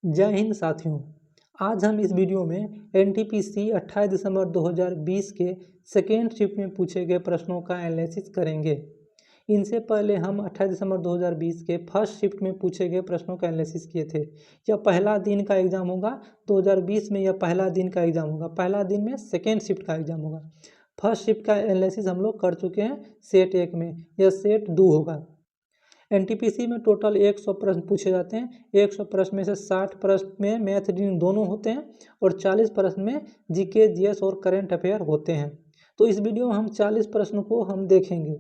जय हिंद साथियों। आज हम इस वीडियो में एनटीपीसी 28 दिसंबर 2020 के सेकेंड शिफ्ट में पूछे गए प्रश्नों का एनालिसिस करेंगे। इनसे पहले हम 28 दिसंबर 2020 के फर्स्ट शिफ्ट में पूछे गए प्रश्नों का एनालिसिस किए थे। यह पहला दिन का एग्जाम होगा 2020 में, यह पहला दिन का एग्जाम होगा। पहला दिन में सेकेंड शिफ्ट का एग्जाम होगा। फर्स्ट शिफ्ट का एनालिसिस हम लोग कर चुके हैं सेट 1 में, यह सेट 2 होगा। एनटीपीसी में टोटल 100 प्रश्न पूछे जाते हैं। 100 प्रश्न में से 60 प्रश्न में मैथ रीजनिंग दोनों होते हैं और 40 प्रश्न में जीके जीएस और करंट अफेयर होते हैं। तो इस वीडियो में हम 40 प्रश्नों को हम देखेंगे।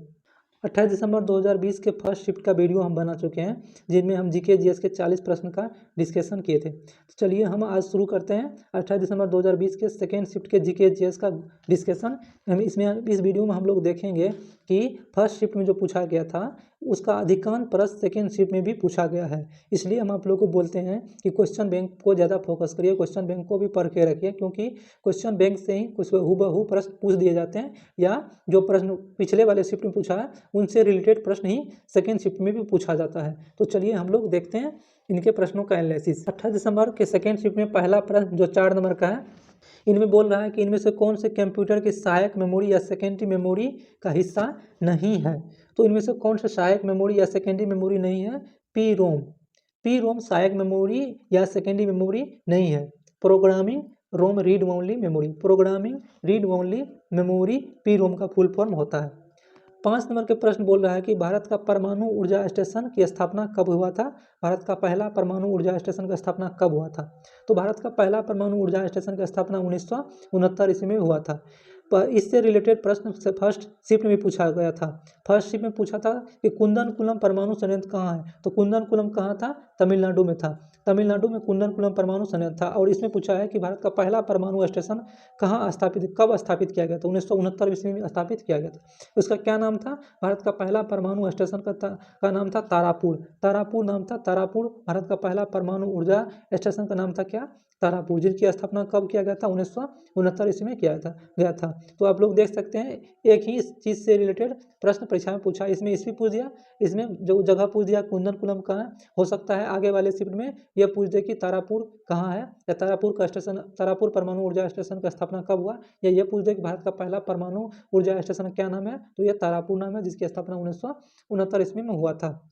28 दिसंबर 2020 के फर्स्ट शिफ्ट का वीडियो हम बना चुके हैं, जिनमें हम जीके जीएस के 40 प्रश्न का डिस्कशन किए थे। तो चलिए हम आज शुरू करते हैं 28 दिसंबर 2020 के सेकेंड शिफ्ट के जीके जीएस का डिस्कशन। इस वीडियो में हम लोग देखेंगे कि फर्स्ट शिफ्ट में जो पूछा गया था उसका अधिकांश प्रश्न सेकेंड शिफ्ट में भी पूछा गया है। इसलिए हम आप लोगों को बोलते हैं कि क्वेश्चन बैंक को ज़्यादा फोकस करिए, क्वेश्चन बैंक को भी पढ़ के रखिए, क्योंकि क्वेश्चन बैंक से ही कुछ हूबहू प्रश्न पूछ दिए जाते हैं, या जो प्रश्न पिछले वाले शिफ्ट में पूछा है उनसे रिलेटेड प्रश्न ही सेकेंड शिफ्ट में भी पूछा जाता है। तो चलिए हम लोग देखते हैं इनके प्रश्नों का एनालिसिस। 28 दिसंबर के सेकेंड शिफ्ट में पहला प्रश्न जो 4 नंबर का है, इनमें बोल रहा है कि इनमें से कौन से कंप्यूटर की सहायक मेमोरी या सेकेंडरी मेमोरी का हिस्सा नहीं है। तो इनमें से कौन सा सहायक मेमोरी या सेकेंडरी मेमोरी नहीं है? P ROM. पी रोम सहायक मेमोरी या सेकेंडरी मेमोरी नहीं है। Programming ROM read only memory, programming read only memory P ROM का फुल फॉर्म होता है। 5 नंबर के प्रश्न बोल रहा है कि भारत का परमाणु ऊर्जा स्टेशन की स्थापना कब हुआ था? भारत का पहला परमाणु ऊर्जा स्टेशन का स्थापना कब हुआ था? तो भारत का पहला परमाणु ऊर्जा स्टेशन का स्थापना 1969 ईस्वी में हुआ था। इससे रिलेटेड प्रश्न से फर्स्ट शिफ्ट में पूछा गया था। फर्स्ट शिफ्ट में पूछा था कि कुंदनकुलम परमाणु संयंत्र कहाँ है? तो कुंदनकुलम कहाँ था? तमिलनाडु में था। तमिलनाडु में कुंदनकुलम परमाणु संयंत्र था। और इसमें पूछा है कि भारत का पहला परमाणु स्टेशन कहाँ स्थापित, कब स्थापित किया गया था? 1969 ईस्वी में स्थापित किया गया था। उसका क्या नाम था? भारत का पहला परमाणु स्टेशन का नाम था तारापुर। तारापुर नाम था, तारापुर। भारत का पहला परमाणु ऊर्जा स्टेशन का नाम था क्या? तारापुर, जिसकी स्थापना कब किया गया था? 1969 ईस्वी में किया गया था। तो आप लोग देख सकते हैं एक ही चीज़ से रिलेटेड प्रश्न परीक्षा में पूछा। इसमें ईस्वी पूछ दिया, इसमें जो जगह पूछ दिया कुंदनकुलम कहाँ। हो सकता है आगे वाले शिफ्ट में यह पूछ दे कि तारापुर कहाँ है, या तारापुर का स्टेशन, तारापुर परमाणु ऊर्जा स्टेशन का स्थापना कब हुआ, या यह पूछ दे कि भारत का पहला परमाणु ऊर्जा स्टेशन क्या नाम है। तो यह तारापुर नाम है, जिसकी स्थापना 1969 ईस्वी में हुआ था।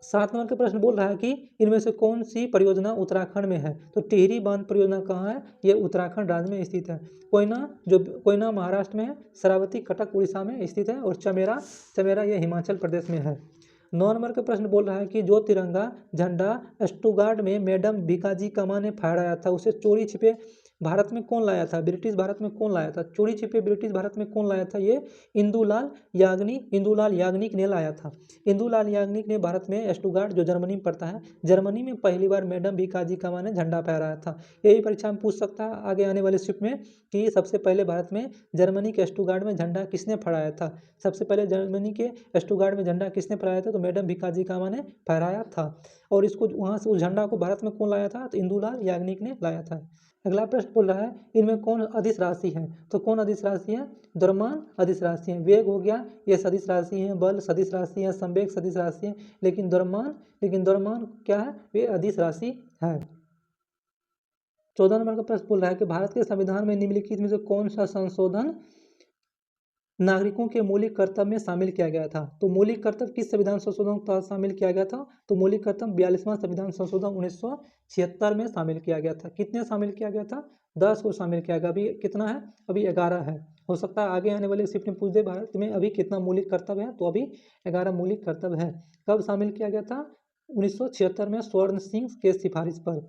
7 नंबर का प्रश्न बोल रहा है कि इनमें से कौन सी परियोजना उत्तराखंड में है? तो टिहरी बांध परियोजना कहाँ है? यह उत्तराखंड राज्य में स्थित है। कोयना महाराष्ट्र में है। शरावती कटक उड़ीसा में स्थित है। और चमेरा यह हिमाचल प्रदेश में है। 9 नंबर का प्रश्न बोल रहा है कि जो तिरंगा झंडा स्टुगार्ड में मैडम भीकाजी कामा ने फहराया था, उसे चोरी छिपे भारत में कौन लाया था? ब्रिटिश भारत में कौन लाया था? चोरी छिपे ब्रिटिश भारत में कौन लाया था? ये इंदुलाल याग्निक ने लाया था। इंदुलाल याग्निक ने भारत में स्टुगार्ड, जो जर्मनी में पड़ता है, जर्मनी में पहली बार मैडम भीकाजी कामा ने झंडा फहराया था। यही परीक्षा में पूछ सकता है आगे आने वाले शिफ्ट में कि सबसे पहले भारत में जर्मनी के स्टुगार्ड में झंडा किसने फहराया था? सबसे पहले जर्मनी के स्टुगार्ड में झंडा किसने फहराया था? तो मैडम भीकाजी कामा ने फहराया था। और इसको वहाँ से उस झंडा को भारत में कौन लाया था? तो इंदुलाल याग्निक ने लाया था। अगला प्रश्न बोल रहा है इनमें कौन अदिश राशि है? तो कौन अदिश राशि है? द्रव्यमान अदिश राशि है। वेग हो गया, ये सदिश राशि है। बल सदिश राशि है। संवेग सदिश राशि है। लेकिन द्रव्यमान क्या है? वे अदिश राशि है। 14 नंबर का प्रश्न बोल रहा है कि भारत के संविधान में निम्नलिखित में से कौन सा संशोधन नागरिकों के मौलिक कर्तव्य में शामिल किया गया था? तो मौलिक कर्तव्य किस संविधान संशोधन का शामिल किया गया था? तो मौलिक कर्तव्य 42वां संविधान संशोधन 1976 में शामिल किया गया था। कितने शामिल किया गया था? 10 को शामिल किया गया। अभी कितना है? अभी 11 है। हो सकता है आगे आने वाले शिफ्ट में पूछ दे भारत में अभी कितना मौलिक कर्तव्य है, तो अभी 11 मौलिक कर्तव्य है। कब शामिल किया गया था? 1976 में स्वर्ण सिंह के सिफारिश पर।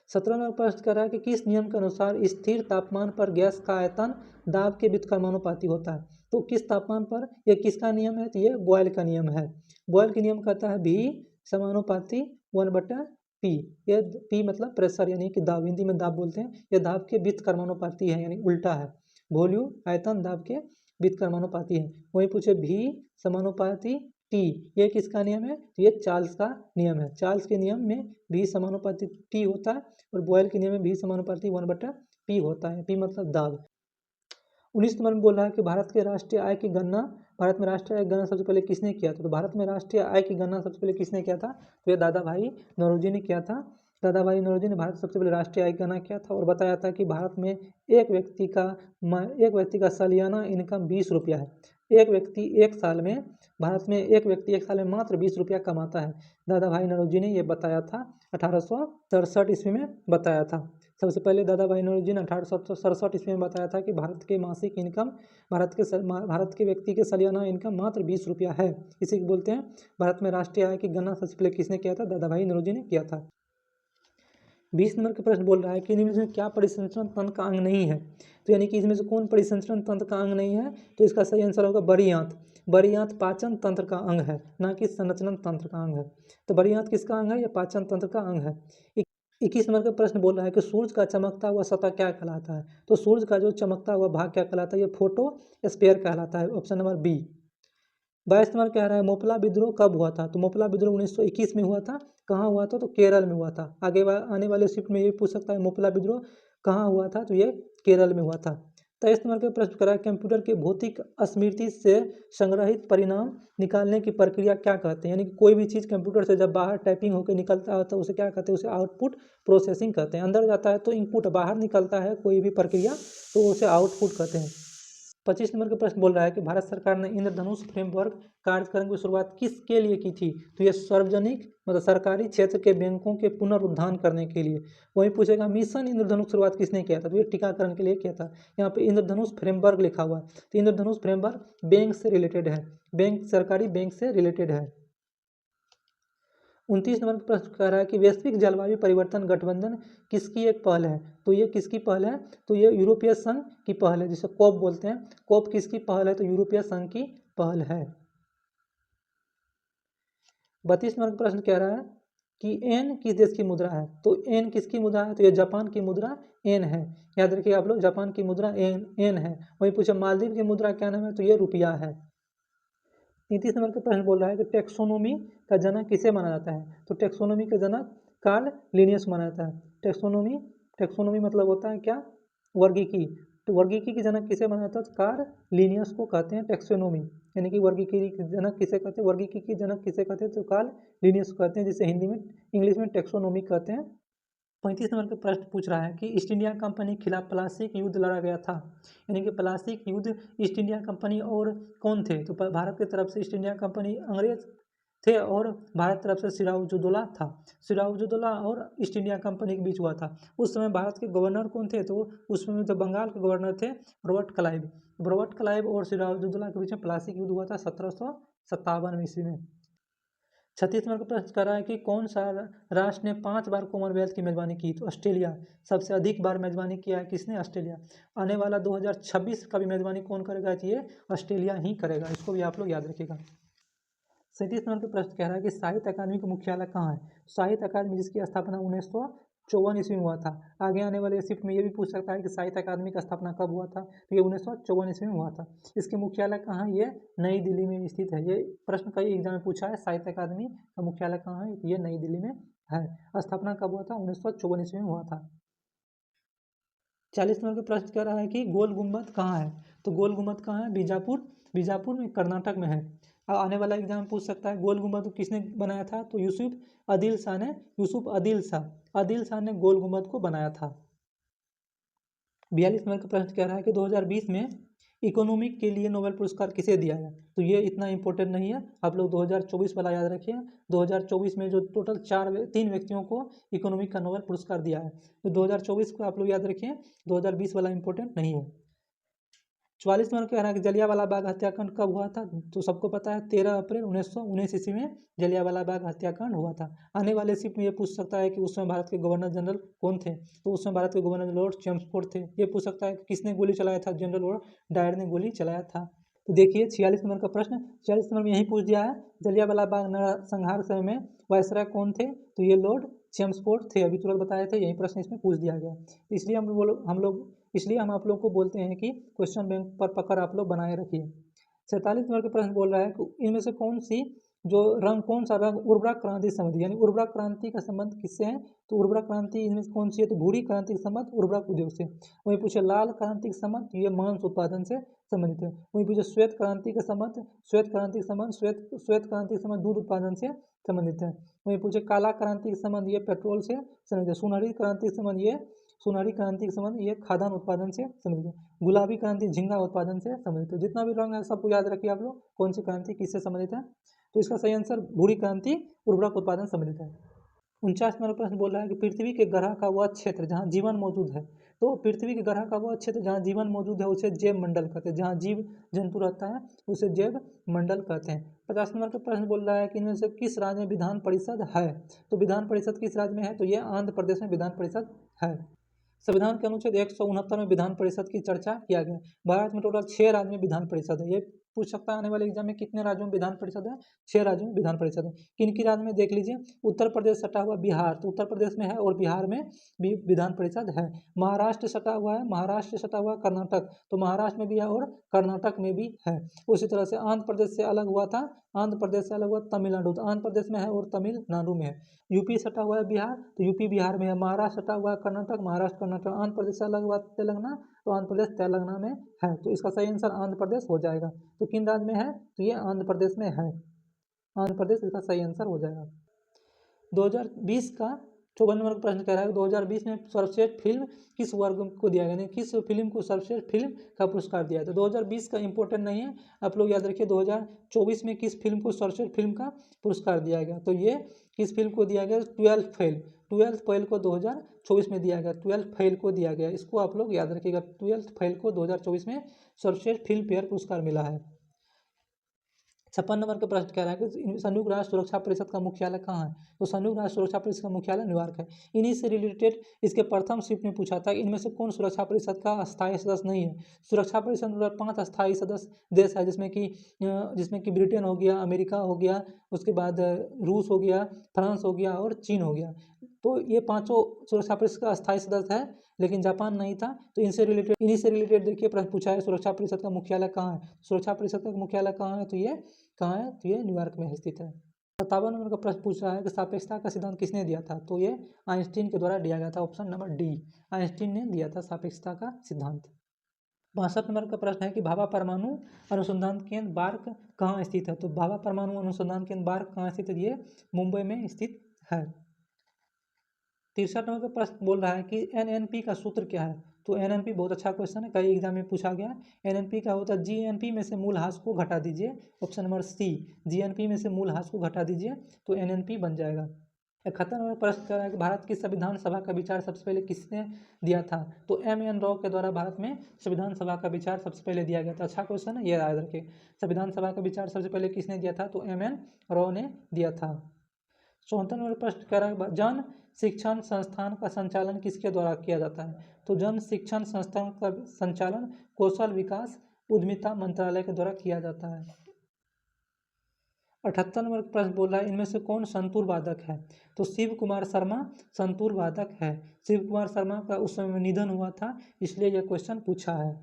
17 नंबर प्रश्न कर रहा है कि किस नियम के अनुसार स्थिर तापमान पर गैस का आयतन दाब के व्युत्क्रमानुपाती होता है? तो किस तापमान पर, यह किसका नियम है? तो ये बॉयल का नियम है। बॉयल का नियम कहता है भी समानुपाती 1/P। ये P मतलब प्रेशर, यानी कि दाब, हिंदी में दाब बोलते हैं। यह दाब के व्युत्क्रमानुपाती है, यानी उल्टा है। वॉल्यूम आयतन दाब के व्युत्क्रमानुपाती है। वहीं पूछे भी समानुपाती टी, ये किसका नियम है? तो ये चार्ल्स का नियम है। चार्ल्स के नियम में भी समानुपाती टी होता है, और बॉयल के नियम में भी समानुपाती 1/P होता है। P मतलब दाब। 19 नंबर में बोल रहा है कि भारत के राष्ट्रीय आय की गणना भारत में राष्ट्रीय आय की गणना सबसे पहले किसने किया था? तो भारत में राष्ट्रीय आय की गणना सबसे पहले किसने किया था? तो ये दादा भाई नौरोजी ने किया था। दादा भाई नौरोजी ने भारत में सबसे पहले राष्ट्रीय आय की गणना किया था और बताया था कि भारत में एक व्यक्ति का सालियाना इनकम 20 रुपया है। एक व्यक्ति एक साल में मात्र 20 रुपया कमाता है। दादा भाई नौरोजी ने ये बताया था, 1867 ईस्वी में बताया था। सबसे पहले दादा भाई नौरोजी ने 1867 ईस्वी में बताया था कि भारत के व्यक्ति के सालियाना इनकम मात्र 20 रुपया है। इसी को बोलते हैं भारत में राष्ट्रीय आय की गणना सबसे पहले किसने किया था? दादा भाई नौरोजी ने किया था। 20 नंबर का प्रश्न बोल रहा है कि निम्न में क्या परिसंचरण तंत्र का अंग नहीं है? तो यानी कि इसमें से कौन परिसंचरण तंत्र का अंग नहीं है? तो इसका सही आंसर होगा बड़ी आंत। बड़ी आंत पाचन तंत्र का अंग है, ना कि संरचना तंत्र का अंग है। तो बड़ी आंत किसका अंग है? यह पाचन तंत्र का अंग है। 21 नंबर का प्रश्न बोल रहा है कि सूर्य का चमकता हुआ सतह क्या कहलाता है? तो सूर्य का जो चमकता हुआ भाग क्या कहलाता है? यह फोटोस्फीयर कहलाता है। Option number B. 22 नंबर कह रहा है मोपला विद्रोह कब हुआ था? तो मोपला विद्रोह 1921 में हुआ था। कहाँ हुआ था? तो केरल में हुआ था। आने वाले शिफ्ट में ये पूछ सकता है मोपला विद्रोह कहाँ हुआ था? तो ये केरल में हुआ था। 23 नंबर का प्रश्न करा है कंप्यूटर के भौतिक स्मृति से संग्रहित परिणाम निकालने की प्रक्रिया क्या कहते हैं? यानी कि कोई भी चीज़ कंप्यूटर से जब बाहर टाइपिंग होकर निकलता है तो उसे क्या कहते हैं? उसे आउटपुट प्रोसेसिंग कहते हैं। अंदर जाता है तो इनपुट, बाहर निकलता है कोई भी प्रक्रिया तो उसे आउटपुट कहते हैं। 25 नंबर का प्रश्न बोल रहा है कि भारत सरकार ने इंद्रधनुष फ्रेमवर्क कार्यक्रम की शुरुआत किसके लिए की थी? तो ये सार्वजनिक मतलब सरकारी क्षेत्र के बैंकों के पुनरुद्धार करने के लिए। वही पूछेगा मिशन इंद्रधनुष शुरुआत किसने किया था? तो ये टीकाकरण के लिए किया था। यहाँ पे इंद्रधनुष फ्रेमवर्क लिखा हुआ है, तो इंद्रधनुष फ्रेमवर्क बैंक से रिलेटेड है, सरकारी बैंक से रिलेटेड है। 29 नंबर का प्रश्न कह रहा है कि वैश्विक जलवायु परिवर्तन गठबंधन किसकी एक पहल है? तो ये किसकी पहल है? तो ये यूरोपीय संघ की पहल है, जिसे कोप बोलते हैं। कोप किसकी पहल है? तो यूरोपीय संघ की पहल है। 32 नंबर का प्रश्न कह रहा है कि एन किस देश की मुद्रा है? तो एन किसकी मुद्रा है? तो ये जापान की मुद्रा एन है। याद रखिए आप लोग, जापान की मुद्रा एन है। वही पूछा मालदीव की मुद्रा क्या नाम है? तो ये रुपया है। 33 नंबर का प्रश्न बोल रहा है कि टैक्सोनोमी का जनक किसे माना जाता है? तो टैक्सोनोमी का जनक कार्ल लिनियस माना जाता है। टैक्सोनोमी मतलब होता है क्या? वर्गीकी। तो वर्गीकी की जनक किसे माना जाता है? तो कार्ल लिनियस को कहते हैं टैक्सोनोमी। यानी कि वर्गीकी की जनक किसे कहते हैं? वर्गीकी की जनक किसे कहते हैं? तो कार्ल लिनियस को कहते हैं, जिसे हिंदी में इंग्लिश में टैक्सोनोमी कहते हैं। 35 नंबर का प्रश्न पूछ रहा है कि ईस्ट इंडिया कंपनी के खिलाफ प्लासी युद्ध लड़ा गया था। यानी कि प्लासी युद्ध ईस्ट इंडिया कंपनी और कौन थे? तो भारत की तरफ से ईस्ट इंडिया कंपनी अंग्रेज थे और भारत तरफ से सिराजुद्दौला था। सिराजुद्दौला और ईस्ट इंडिया कंपनी के बीच हुआ था। उस समय भारत के गवर्नर कौन थे? तो उसमें तो बंगाल के गवर्नर थे रॉबर्ट क्लाइव और सिराजुद्दौला के बीच में प्लासी युद्ध हुआ था 1757 ईस्वी में। 36 नंबर का प्रश्न कर रहा है कि कौन सा राष्ट्र ने 5 बार कॉमनवेल्थ की मेजबानी की? तो ऑस्ट्रेलिया। सबसे अधिक बार मेजबानी किया है किसने? ऑस्ट्रेलिया। आने वाला 2026 का भी मेजबानी कौन करेगा? ये ऑस्ट्रेलिया ही करेगा। इसको भी आप लोग याद रखिएगा। 37 नंबर का प्रश्न कह रहा है कि साहित्य अकादमी का मुख्यालय कहाँ है? साहित्य अकादमी जिसकी स्थापना 1954 ईस्वी में हुआ था। आगे आने वाले शिफ्ट में ये भी पूछ सकता है कि साहित्य अकादमी का स्थापना कब हुआ था? तो ये 1954 ईस्वी में हुआ था। इसके मुख्यालय कहाँ है? ये नई दिल्ली में स्थित है। ये प्रश्न कई एग्जाम में पूछा है, साहित्य अकादमी का मुख्यालय कहाँ है? ये नई दिल्ली में है। स्थापना कब हुआ था? 1954 ईस्वी में हुआ था। 40 नंबर का प्रश्न कह रहा है कि गोल गुम्बद कहाँ है? तो गोल गुम्बद कहाँ है? बीजापुर में, कर्नाटक में है। अब आने वाला एग्जाम पूछ सकता है गोल गुम्बद किसने बनाया था? तो यूसुफ आदिल शाह ने गोल गुम्बद को बनाया था। 42 नंबर का प्रश्न कह रहा है कि 2020 में इकोनॉमिक के लिए नोबेल पुरस्कार किसे दिया गया? तो ये इतना इंपॉर्टेंट नहीं है, आप लोग 2024 वाला याद रखिए। 2024 में जो टोटल 3 व्यक्तियों को इकोनॉमिक का नोबेल पुरस्कार दिया है, तो 2024 को आप लोग याद रखिए, 2020 वाला इंपॉर्टेंट नहीं है। 44 नंबर कह रहा है कि जलियांवाला बाग हत्याकांड कब हुआ था? तो सबको पता है 13 अप्रैल 1919 ईस्वी में जलियांवाला बाग हत्याकांड हुआ था। आने वाले शिफ्ट में ये पूछ सकता है कि उस समय भारत के गवर्नर जनरल कौन थे? तो उस समय भारत के गवर्नर लॉर्ड चेम्सफोर्ड थे। ये पूछ सकता है कि किसने गोली चलाया था? जनरल लॉर्ड डायर ने गोली चलाया था। तो देखिए 46 नंबर का प्रश्न, 46 नंबर में यही पूछ दिया है, जलियांवाला बाग नरसंहार समय में वायसराय कौन थे? तो ये लॉर्ड चेम्सफोर्ड थे। अभी तुरंत बताए थे, यही प्रश्न इसमें पूछ दिया गया। इसलिए हम आप लोग को बोलते हैं कि क्वेश्चन बैंक पर पकड़ आप लोग बनाए रखिए। 47 नंबर का प्रश्न बोल रहा है कि इनमें से कौन सी जो रंग कौन सा रंग उर्वरक क्रांति संबंधी, यानी उर्वरक क्रांति का संबंध किससे है, तो उर्वरक क्रांति इनमें से कौन सी है, तो भूरी क्रांति का संबंध उर्वरक उद्योग से। वही पूछे लाल क्रांति का संबंध, ये मांस उत्पादन से संबंधित है। वही पूछे श्वेत क्रांति का संबंध, श्वेत क्रांति का संबंध श्वेत क्रांति का संबंध दूध उत्पादन से संबंधित है। वही पूछे काला क्रांति का संबंध, ये पेट्रोल से संबंधित है। सुनहरी क्रांति का संबंध, ये सुनहरी क्रांति का संबंध ये खाद्यान्न उत्पादन से संबंधित है। गुलाबी क्रांति झींगा उत्पादन से संबंधित है। जितना भी रंग है सबको याद रखिए आप लोग, कौन सी क्रांति किससे संबंधित है। तो इसका सही आंसर भूरी क्रांति उर्वरक उत्पादन संबंधित है। 49 नंबर प्रश्न बोल रहा है कि पृथ्वी के ग्रह का वह क्षेत्र जहाँ जीवन मौजूद है, तो पृथ्वी के ग्रह का वह क्षेत्र जहाँ जीवन मौजूद है उसे जैव मंडल कहते हैं। जहाँ जीव जंतु रहता है उसे जैव मंडल कहते हैं। 50 नंबर का प्रश्न बोल रहा है कि इनमें से किस राज्य में विधान परिषद है, तो विधान परिषद किस राज्य में है, तो ये आंध्र प्रदेश में विधान परिषद है। संविधान के अनुच्छेद 169 में विधान परिषद की चर्चा किया गया। भारत में टोटल 6 राज्य में विधान परिषद है। ये पूछ सकता है आने वाले एग्जाम में कितने राज्यों में विधान परिषद है, 6 राज्यों में विधान परिषद है। किन किन राज्य में देख लीजिए, उत्तर प्रदेश सटा हुआ बिहार, तो उत्तर प्रदेश में है और बिहार में भी विधान परिषद है। महाराष्ट्र सटा हुआ है, महाराष्ट्र सटा हुआ कर्नाटक, तो महाराष्ट्र में भी है और कर्नाटक में भी है। उसी तरह से आंध्र प्रदेश से अलग हुआ था, आंध्र प्रदेश से अलग हुआ तमिलनाडु, तो आंध्र प्रदेश में है और तमिलनाडु में है। यूपी सटा हुआ है बिहार, तो यूपी बिहार में है। महाराष्ट्र सटा हुआ है कर्नाटक, महाराष्ट्र कर्नाटक। आंध्र प्रदेश से अलग हुआ तेलंगाना, तो आंध्र प्रदेश तेलंगाना में है। तो इसका सही आंसर आंध्र प्रदेश हो जाएगा। तो किन राज्य में है, तो ये आंध्र प्रदेश में है। आंध्र प्रदेश इसका सही आंसर हो जाएगा। 2020 का 54 नंबर का प्रश्न कह रहा है 2020 में सर्वश्रेष्ठ फिल्म किस वर्ग को दिया गया, यानी किस फिल्म को सर्वश्रेष्ठ फिल्म का पुरस्कार दिया है। तो 2020 का इंपॉर्टेंट नहीं है, आप लोग याद रखिए 2024 में किस फिल्म को सर्वश्रेष्ठ फिल्म का पुरस्कार दिया गया। तो ये किस फिल्म को दिया गया, 12th फेल को 2024 में दिया गया, 12th फेल को दिया गया। इसको आप लोग याद रखिएगा, 12th फेल को 2024 में सर्वश्रेष्ठ फिल्म फेयर पुरस्कार मिला है। 56 नंबर का प्रश्न कह रहा है कि संयुक्त राष्ट्र सुरक्षा परिषद का मुख्यालय कहाँ है, तो संयुक्त राष्ट्र सुरक्षा परिषद का मुख्यालय न्यूयॉर्क है। इन्हीं से रिलेटेड इसके प्रथम शिफ्ट में पूछा था इनमें से कौन सुरक्षा परिषद का स्थायी सदस्य नहीं है। सुरक्षा परिषद में 5 स्थायी सदस्य देश है, जिसमें कि ब्रिटेन हो गया, अमेरिका हो गया, उसके बाद रूस हो गया, फ्रांस हो गया और चीन हो गया। तो ये 5 सुरक्षा परिषद का स्थायी सदस्य है, लेकिन जापान नहीं था। तो इनसे रिलेटेड देखिए प्रश्न पूछा है सुरक्षा परिषद का मुख्यालय कहाँ है। सुरक्षा परिषद का मुख्यालय कहाँ है, तो ये कहाँ है, तो ये न्यूयॉर्क में स्थित है। 57 नंबर का प्रश्न पूछ रहा है कि सापेक्षता का सिद्धांत किसने दिया था, तो ये आइंस्टीन के द्वारा दिया गया था। ऑप्शन नंबर डी, आइंस्टीन ने दिया था सापेक्षता का सिद्धांत। 62 नंबर का प्रश्न है कि भाभा परमाणु अनुसंधान केंद्र बार्क कहाँ स्थित है, तो भाभा परमाणु अनुसंधान केंद्र बार्क कहाँ स्थित है, ये मुंबई में स्थित है। 63 नंबर का प्रश्न बोल रहा है कि एनएनपी का सूत्र क्या है, तो एनएनपी बहुत अच्छा क्वेश्चन है, कई एग्जाम में पूछा गया। एनएनपी का होता है जीएनपी में से मूल ह्रास को घटा दीजिए, ऑप्शन नंबर सी, जीएनपी में से मूल ह्रास को घटा दीजिए तो एनएनपी बन जाएगा। 71 नंबर प्रश्न कर रहा है कि भारत की संविधान सभा का विचार सबसे पहले किसने दिया था, तो एम.एन. राव के द्वारा भारत में संविधान सभा का विचार सबसे पहले दिया गया था। अच्छा क्वेश्चन है, ये याद रखिए। संविधान सभा का विचार सबसे पहले किसने दिया था, तो एम.एन. राव ने दिया था। 74 नंबर प्रश्न कह रहा है जन शिक्षण संस्थान का संचालन किसके द्वारा किया जाता है, तो जन शिक्षण संस्थान का संचालन कौशल विकास उद्यमिता मंत्रालय के द्वारा किया जाता है। 78 नंबर प्रश्न बोल रहा है इनमें से कौन संतूर वादक है, तो शिव कुमार शर्मा संतूर वादक है। शिव कुमार शर्मा का उस समय निधन हुआ था, इसलिए यह क्वेश्चन पूछा है।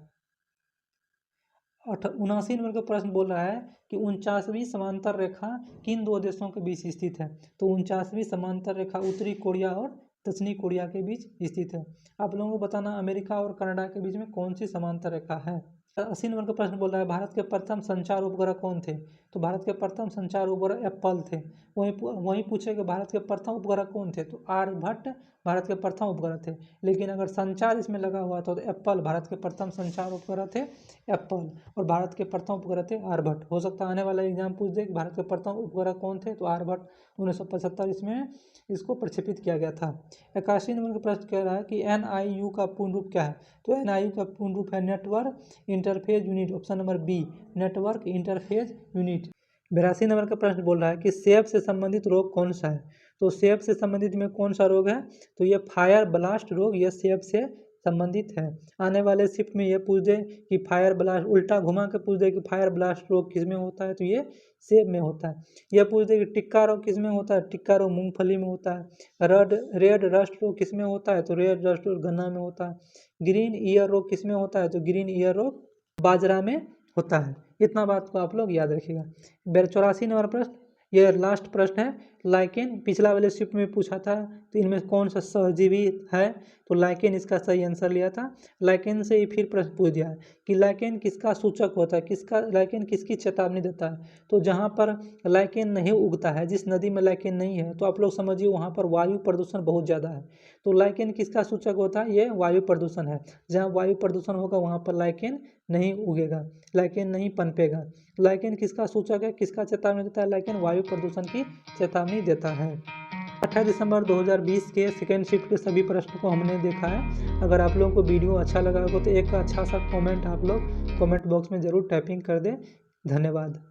79 नंबर का प्रश्न बोल रहा है कि 49वीं समांतर रेखा किन 2 देशों के बीच स्थित है, तो 49वीं समांतर रेखा उत्तरी कोरिया और दक्षिणी कोरिया के बीच स्थित है। आप लोगों को बताना अमेरिका और कनाडा के बीच में कौन सी समांतर रेखा है। 80 नंबर का प्रश्न बोल रहा है भारत के प्रथम संचार उपग्रह कौन थे, तो भारत के प्रथम संचार उपग्रह एप्पल थे। वहीं पूछे कि भारत के प्रथम उपग्रह कौन थे, तो आर्यभट्ट भारत के प्रथम उपग्रह थे। लेकिन अगर संचार इसमें लगा हुआ था तो एप्पल भारत के प्रथम संचार उपग्रह थे, एप्पल, और भारत के प्रथम उपग्रह थे आर्यभट्ट। हो सकता है आने वाला एग्जाम पूछ दे कि भारत के प्रथम उपग्रह कौन थे, तो आर्यभट्ट 1975 इसमें इसको प्रक्षेपित किया गया था। 81 नंबर का प्रश्न कह रहा है कि NIU का पूर्ण रूप क्या है, तो NIU का पूर्ण रूप है network interface unit, option number B, network interface unit. 82 number का प्रश्न बोल रहा है कि सेब से संबंधित रोग कौन सा है, तो सेब से संबंधित में कौन सा रोग है, तो ये फायर ब्लास्ट रोग, यह सेब से संबंधित है। आने वाले शिफ्ट में ये पूछ दे कि फायर ब्लास्ट, उल्टा घुमा के पूछ दे कि फायर ब्लास्ट रोग किस में होता है, तो ये सेब में होता है। यह पूछ दे कि टिक्का रोग किस में होता है, टिक्का रोग मूंगफली में होता है। रेड रस्ट रोग किस में होता है, तो रेड रस्ट रोग गन्ना में होता है। ग्रीन ईयर रोग किस में होता है, तो ग्रीन ईयर रोग बाजरा में होता है। इतना बात को आप लोग याद रखिएगा। 84 नंबर प्रश्न ये लास्ट प्रश्न है। लाइकेन पिछला वाले शिफ्ट में पूछा था, तो इनमें कौन सा सहजीवी है, तो लाइकेन इसका सही आंसर लिया था। लाइकेन से ही फिर प्रश्न पूछ दिया है कि लाइकेन किसका सूचक होता है, किसका लाइकेन किसकी चेतावनी देता है। तो जहाँ पर लाइकेन नहीं उगता है, जिस नदी में लाइकेन नहीं है, तो आप लोग समझिए वहाँ पर वायु प्रदूषण बहुत ज़्यादा है। तो लाइकेन किसका सूचक होता है, ये वायु प्रदूषण है। जहाँ वायु प्रदूषण होगा वहाँ पर लाइकेन नहीं उगेगा, लाइकेन नहीं पनपेगा। लाइकेन किसका सूचक है, किसका चेतावनी देता है, लाइकेन वायु प्रदूषण की चेतावनी देता है। 28 दिसंबर 2020 के सेकेंड शिफ्ट के सभी प्रश्नों को हमने देखा है। अगर आप लोगों को वीडियो अच्छा लगा हो तो एक अच्छा सा कमेंट आप लोग कमेंट बॉक्स में ज़रूर टाइपिंग कर दें। धन्यवाद।